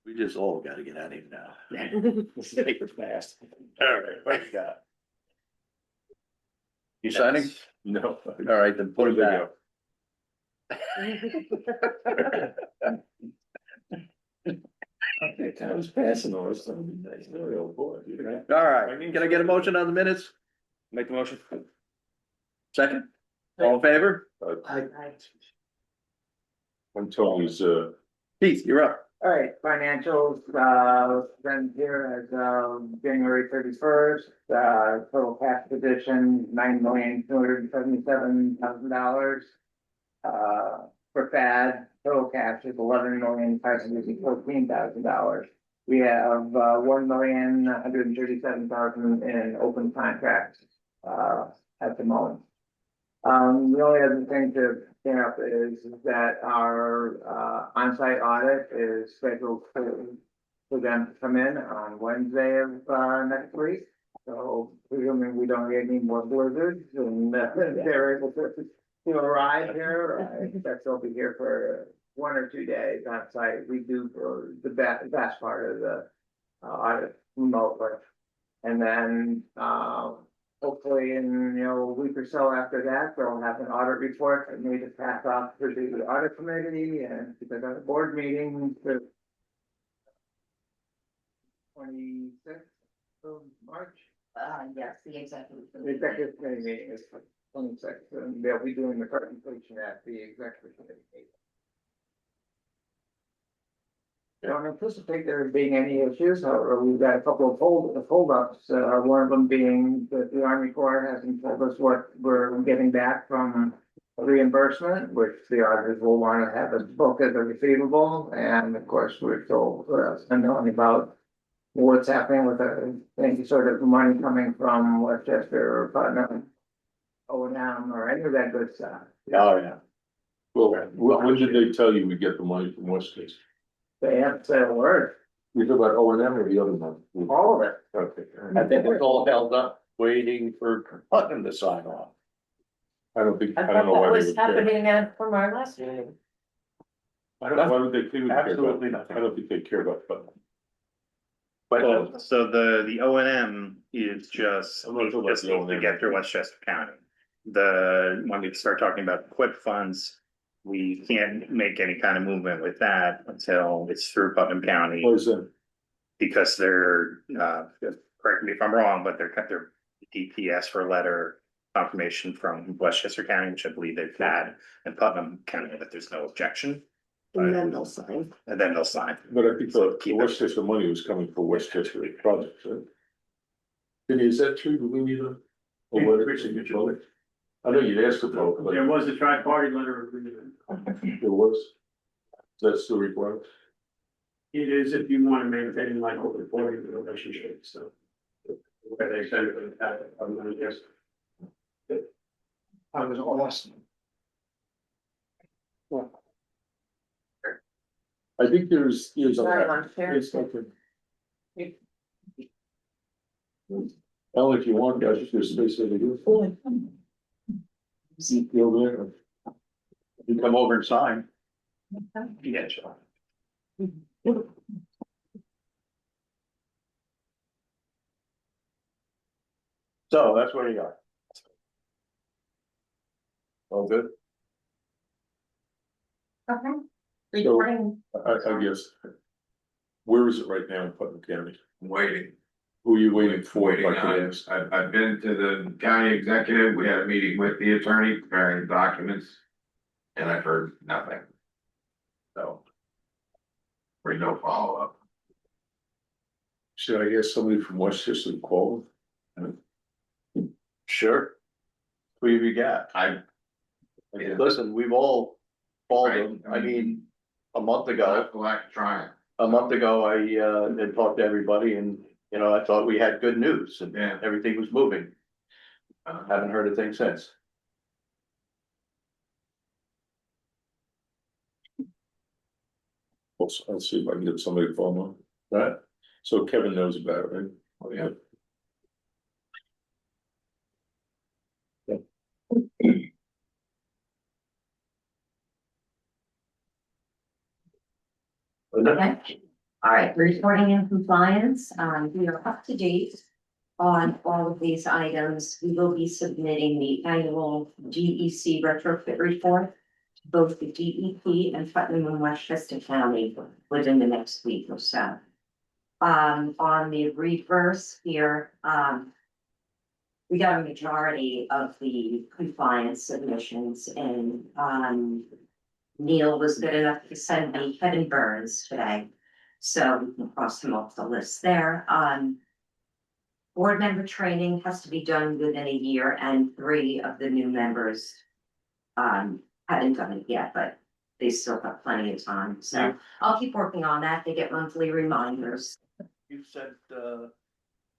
We just all gotta get out of here now. Let's take it fast. All right, what you got? You signing? No. All right, then put it back. Okay, time's passing or something. Oh, boy. All right, can I get a motion on the minutes? Make the motion. Second? All in favor? Until he's, Keith, you're up. All right, financials, then here as January 31st, total cash position, $9,277,000. For FAD, total cash is $11,514,000. We have $1,137,000 in open contracts at the moment. The only other thing to bring up is that our on-site audit is scheduled for them to come in on Wednesday of next week. So presuming we don't get any more blizzards and they're able to arrive here, I expect they'll be here for 1 or 2 days on site. We do for the vast part of the audit remotely. And then hopefully in a week or so after that, they'll have an audit report that may just pass off to the audit committee and because of the board meeting the 26th of March. Yes, the executive. The executive committee meeting is 26th, and they'll be doing the presentation at the executive committee meeting. I don't anticipate there being any issues, however, we've got a couple of holdups, one of them being that the Army Corps hasn't told us what we're getting back from reimbursement, which the auditors will want to have as book as a receivable, and of course, we're told, unknown about what's happening with any sort of money coming from Westchester or Putnam, O&M, or any of that good stuff. Oh, yeah. well, when did they tell you we get the money from Westchester? They haven't said a word, You talk about O&M or the other one? all of it. Okay. I think it's all held up, waiting for Putnam to sign off. I don't I know thought that why they was would care. happening from our last meeting. I don't know why would they care about, Absolutely nothing. I don't think they care about Putnam. But So the O and M is just I'm not talking about the to O&M. get through Westchester County. When we start talking about quit funds, we can't make any kind of movement with that until it's through Putnam County. What is that? Because they're, correct me if I'm wrong, but they're DPS for a letter confirmation from Westchester County, which I believe they've had, and Putnam County, but there's no objection. And then they'll sign. And then they'll sign. But I think So the keep it. Westchester money was coming for Westchester projects, right? Vinny, is that true? Do we need a letter signature? I know you'd asked about, but There was a tri-party letter of agreement. there was. That's still required. It is if you want to maintain like a reporting relationship, so. Where they send it, I'm gonna guess. I was awesome. I think there's. Sorry, I'm sharing. It's okay. Well, if you want, guys, there's space over here. See, over there. you come over and sign. Yeah, sure. So that's where you are. All good? Okay. So- Reporting. I guess. Where is it right now in Putnam County? Waiting, Who are you waiting for? if waiting I could on, ask? I've been to the county executive, we had a meeting with the attorney preparing the documents. And I've heard nothing. So. There's no follow-up. Should I ask somebody from Westchester to call them? Sure. Who have you got? Listen, we've all called them. I mean, a month ago, Like trying, I had talked to everybody and, I thought we had good news and Yeah. everything was moving. Haven't heard a thing since. I'll see if I can get somebody to phone them. Right? So Kevin knows about it, right? oh, yeah. Okay. All right, reporting and compliance, we are up to date on all of these items. We will be submitting the annual DEC retrofit report to both the DEP and Putnam and Westchester County within the next week or so. On the reverse here, we got a majority of the compliance submissions, and Neil was good enough to send me head and burns today. So we can cross them off the list there. Board member training has to be done within a year, and 3 of the new members haven't done it yet, but they still have plenty of time. So I'll keep working on that. They get monthly reminders. You sent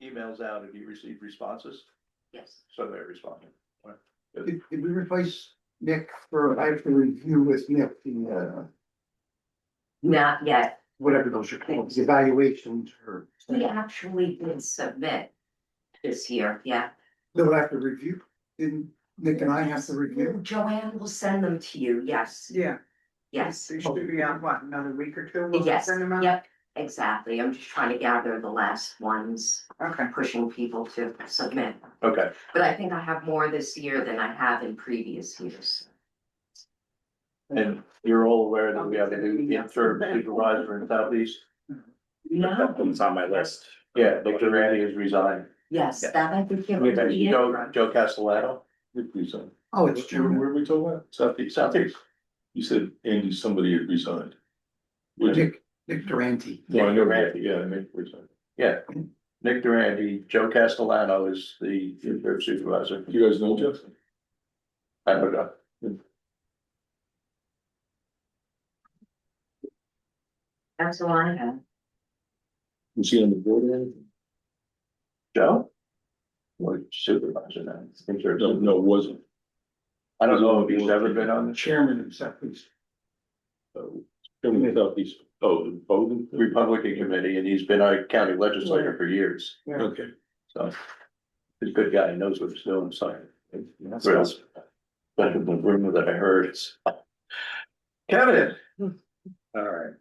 emails out, have you received responses? Yes. So they're responding. Did we replace Nick for, I have to review with Nick the, Not yet. whatever those are called, the evaluations or. We actually did submit this year, yeah. They'll have to review, didn't Nick and I have to review? Joanne will send them to you, yes, Yeah, yes. they should be on what, another week or two? We'll Yes, send them out? yep, exactly. I'm just trying to gather the last ones, Okay. pushing people to submit. Okay, But I think I have more this year than I have in previous years. and you're all aware that we have a new interim supervisor in Southeast? No, It's on my list. Yeah, Victor Randy has resigned. yes, Yeah. that I think you would be Joe Castellano, Nick resigned. Oh, it's Where true. were we talking about? Southeast. Southeast. You said Andy, somebody had resigned. Would you? Nick Durante. No, I know Randy, yeah, Nick resigned. Yeah, Nick Durante, Joe Castellano is the interim supervisor. You guys know Jeff? I don't know. That's all I have. Was he on the board or anything? Joe? What supervisor now? Interim No, supervisor. no, it wasn't. I don't know if he's ever been on the Chairman of Southeast. From Southeast, oh, the Bowden? Republican Committee, and he's been a county legislator for years, Okay. so. He's a good guy, he knows what he's doing, so. That's Real. awesome. But the rumor that I heard is. Kevin. All right.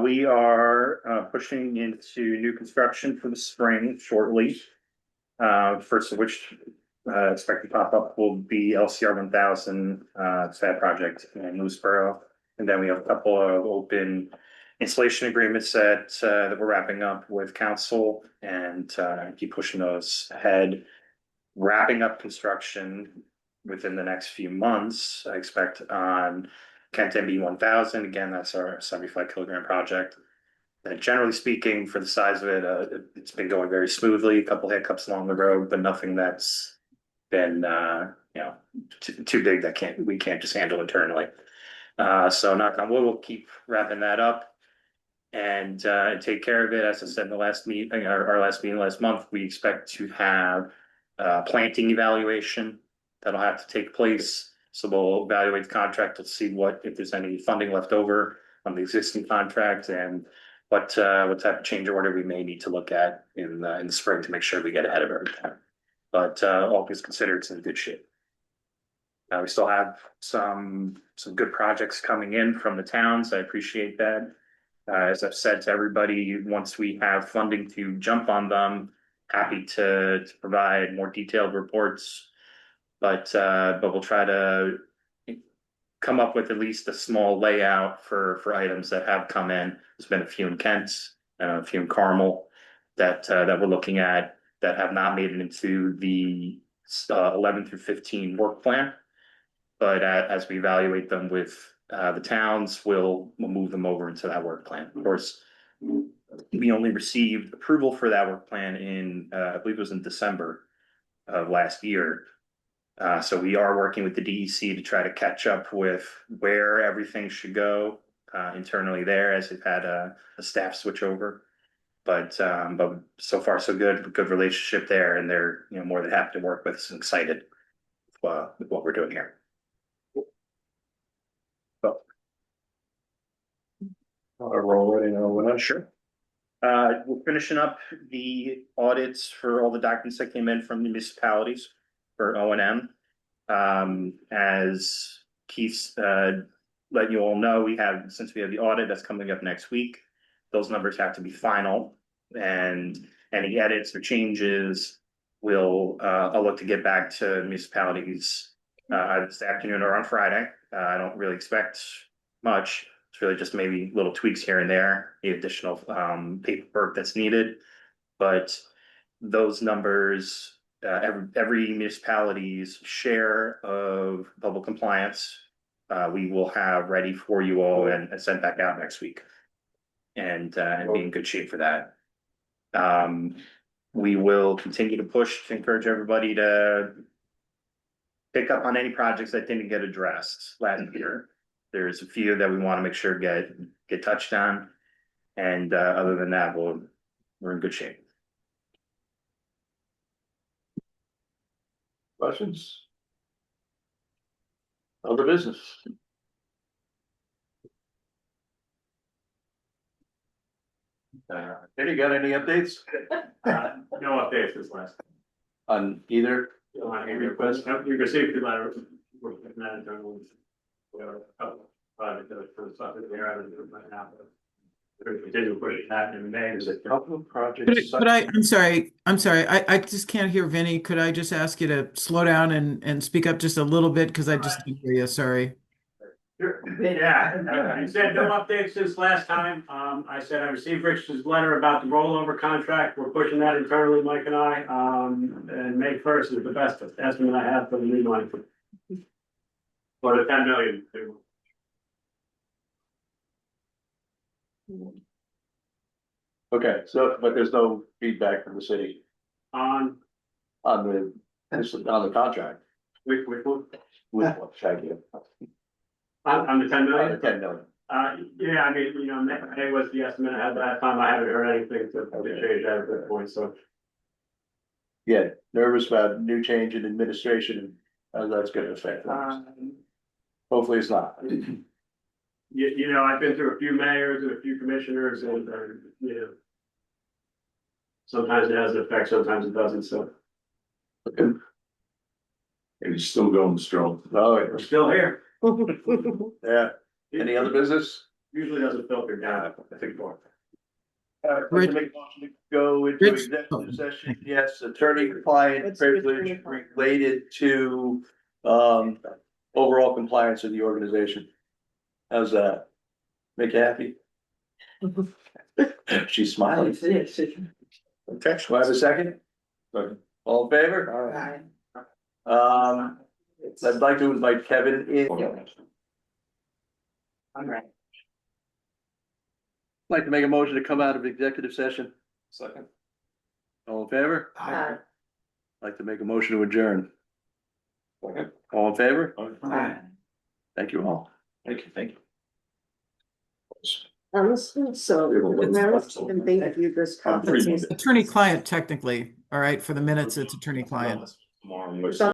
We are pushing into new construction for the spring shortly. First of which expected to pop up will be LCR 1000 SAD project in Lewisboro. And then we have a couple of open installation agreements that we're wrapping up with council and keep pushing those ahead. Wrapping up construction within the next few months, I expect on Kent MB 1000. Again, that's our 75 kilogram project. And generally speaking, for the size of it, it's been going very smoothly. A couple hiccups along the road, but nothing that's been too big that we can't just handle internally. So knock on wood, we'll keep wrapping that up and take care of it. As I said in the last meeting, our last meeting last month, we expect to have planting evaluation that'll have to take place. So we'll evaluate the contract to see if there's any funding left over on the existing contract and what type of change order we may need to look at in the spring to make sure we get ahead of everything. But all things considered, it's in good shape. We still have some good projects coming in from the towns. I appreciate that. As I've said to everybody, once we have funding to jump on them, happy to provide more detailed reports. But we'll try to come up with at least a small layout for items that have come in. There's been a few in Kent and a few in Carmel that we're looking at that have not made it into the 11 through 15 work plan. But as we evaluate them with the towns, we'll move them over into that work plan. Of course, we only received approval for that work plan in, I believe it was in December of last year. So we are working with the DEC to try to catch up with where everything should go internally there, as they've had a staff switch over. But so far so good relationship there, and they're more than happy to work with us and excited with what we're doing here. We're all ready now, Sure. We're finishing up the audits for all the documents that came in from the municipalities for O&M. As Keith's let you all know, since we have the audit that's coming up next week, those numbers have to be final. And any edits or changes will, I'll look to get back to municipalities either this afternoon or on Friday. I don't really expect much. It's really just maybe little tweaks here and there, the additional paperwork that's needed. But those numbers, every municipality's share of bubble compliance, we will have ready for you all and sent back out next week. And be in good shape for that. We will continue to push to encourage everybody to pick up on any projects that didn't get addressed last year. There's a few that we want to make sure get touched on. And other than that, we're in good shape. Questions? Other business? Any got any updates No updates this last. on either? You can see if you let, we're looking at it, don't we? Whatever, project that for the stuff that they're having to do right now. We're continuing to push it back in May. Is it couple of projects? I'm sorry, I just can't hear Vinny. Could I just ask you to slow down and speak up just a little bit, because I just didn't hear you, sorry. Yeah, I said no updates since last time. I said I received Rich's letter about the rollover contract. We're pushing that internally, Mike and I. And May 1st is the best estimate I have for the new money. For the 10 million. Okay, so, but there's no feedback from the city On, on the contract which one? with what, thank you. On the 10 On the million? 10 million. Yeah, I mean, May was the estimate I had last time. I haven't heard anything to change that at this point, so. Yeah, nervous about new change in administration and how that's gonna affect things. Hopefully it's not. I've been through a few mayors and a few commissioners and, sometimes it has an effect, sometimes it doesn't, so. And it's still going strong. Oh, We're still here. yeah. Any other business? Usually doesn't filter down. I think more. Rich- Make a motion to go into Rich- executive session, yes, attorney-client privilege related to, overall compliance of the organization. How's that? Make you happy? She's smiling. Okay. Do I have a second? All in favor? I'd like to invite Kevin in. All right. I'd like to make a motion to come out of executive session. Second. All in favor? Aye. I'd like to make a motion to adjourn. Second. All in favor? Aye. Thank you all. Thank you. So, and thank you, this conference. Attorney-client technically, all right, for the minutes, it's attorney-client. Tomorrow.